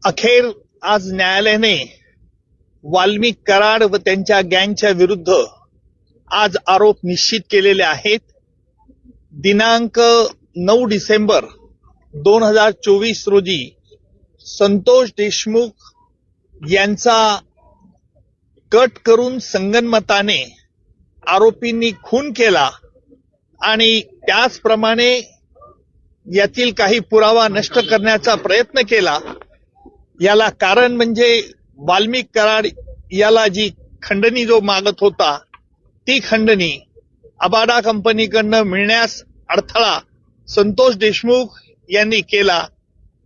अखेर आज न्यायालयाने वाल्मिक कराड व त्यांच्या गँगच्या विरुद्ध आज आरोप निश्चित केलेले आहेत. दिनांक 9 डिसेंबर 2024 रोजी संतोष देशमुख यांचा कट करून संगनमताने आरोपींनी खून केला आणि त्याचप्रमाणे यातील काही पुरावा नष्ट करण्याचा प्रयत्न केला. याला कारण म्हणजे वाल्मिक कराड याला जी खंडणी जो मागत होता ती खंडणी अबाडा कंपनीकडनं मिळण्यास अडथळा संतोष देशमुख यांनी केला.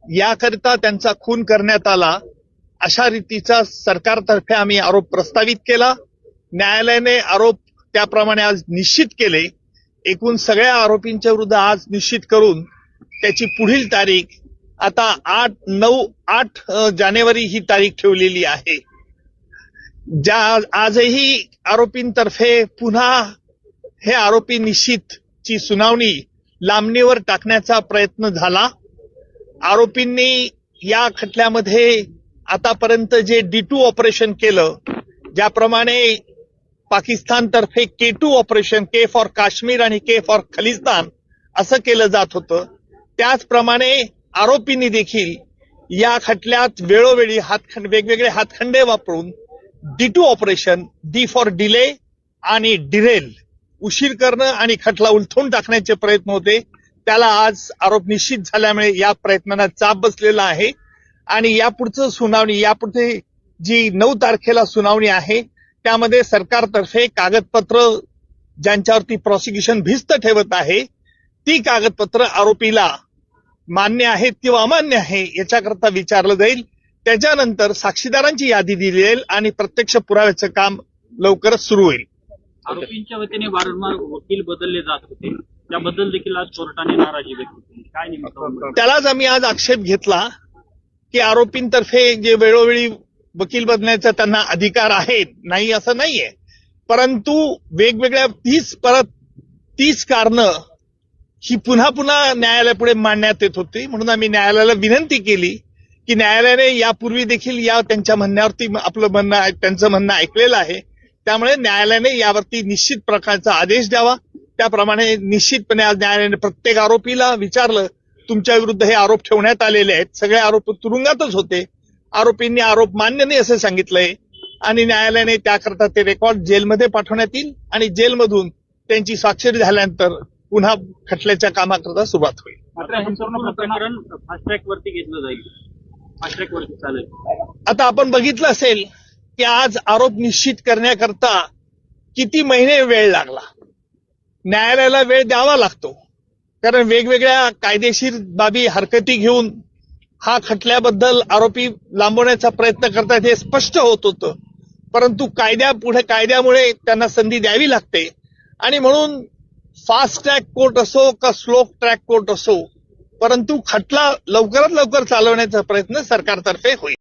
याकरिता त्यांचा खून करण्यात आला अशा रीतीचा सरकारतर्फे आम्ही आरोप प्रस्तावित केला. न्यायालयाने आरोप त्याप्रमाणे आज निश्चित केले. एकूण सगळ्या आरोपींच्या विरुद्ध आज निश्चित करून त्याची पुढील तारीख आता 8 जानेवारी ही तारीख ठेवलेली आहे. आजही आरोपींतर्फे पुन्हा हे आरोपी निश्चितची सुनावणी लांबणीवर टाकण्याचा प्रयत्न झाला. आरोपींनी या खटल्यामध्ये आतापर्यंत जे D2 ऑपरेशन केलं, ज्याप्रमाणे पाकिस्तानतर्फे K2 operation, K for Kashmir आणि K फॉर खलिस्तान असं केलं जात होतं, त्याचप्रमाणे आरोपींनी देखील या खटल्यात वेळोवेळी वेगवेगळे हातखंडे वापरून D2 operation, D for delay आणि डिरेल, उशीर करणं आणि खटला उलथून टाकण्याचे प्रयत्न होते. त्याला आज आरोप निश्चित झाल्यामुळे या प्रयत्नांना चाप बसलेला आहे आणि यापुढचं सुनावणी, यापुढे जी 9 तारखेला सुनावणी आहे त्यामध्ये सरकारतर्फे कागदपत्र ज्यांच्यावरती प्रॉसिक्युशन भिस्त ठेवत आहे ती कागदपत्र आरोपीला मान्य आहेत किंवा अमान्य आहे याच्याकरता विचारलं जाईल. त्याच्यानंतर साक्षीदारांची यादी दिली जाईल आणि प्रत्यक्ष पुराव्याचं काम लवकरच सुरू होईल. आरोपींच्या वतीने वारंवार वकील बदलले जात होते, त्याबद्दल देखील आज कोर्टाने नाराजी व्यक्त केली. काय नेमकं त्यालाच आम्ही आज आक्षेप घेतला की आरोपींतर्फे जे वेळोवेळी वकील बदलण्याचा त्यांना अधिकार आहे, नाही असं नाहीये, परंतु वेगवेगळ्या 30 कारणं ही पुन्हा पुन्हा न्यायालयापुढे मांडण्यात येत होती. म्हणून आम्ही न्यायालयाला विनंती केली की न्यायालयाने यापूर्वी देखील या त्यांच्या म्हणण्यावरती त्यांचं म्हणणं ऐकलेलं आहे, त्यामुळे न्यायालयाने यावरती निश्चित प्रकारचा आदेश द्यावा. त्याप्रमाणे निश्चितपणे आज न्यायालयाने प्रत्येक आरोपीला विचारलं, तुमच्या विरुद्ध हे आरोप ठेवण्यात आलेले आहेत. सगळे आरोप तुरुंगातच होते. आरोपींनी आरोप मान्य नाही असं सांगितलंय आणि न्यायालयाने त्याकरता ते रेकॉर्ड जेलमध्ये पाठवण्यात येईल आणि जेलमधून त्यांची स्वाक्षरी झाल्यानंतर पुन्हा खटल्याच्या कामाकरता सुरुवात होईल. मात्र हे संपूर्ण प्रकरण फास्ट ट्रॅक वरती घेतलं जाईल, फास्ट ट्रॅक वरती चालेल. आता आपण बघितलं असेल की आज आरोप निश्चित करण्याकरता किती महिने वेळ लागला. न्यायालयाला वेळ द्यावा लागतो कारण वेगवेगळ्या कायदेशीर बाबी हरकती घेऊन हा खटल्याबद्दल आरोपी लांबवण्याचा प्रयत्न करतात हे स्पष्ट होत होतं, परंतु कायद्यामुळे त्यांना संधी द्यावी लागते आणि म्हणून फास्ट ट्रॅक कोर्ट असो का स्लो ट्रॅक कोर्ट असो, परंतु खटला लवकरात लवकर चालवण्याचा प्रयत्न सरकारतर्फे होईल.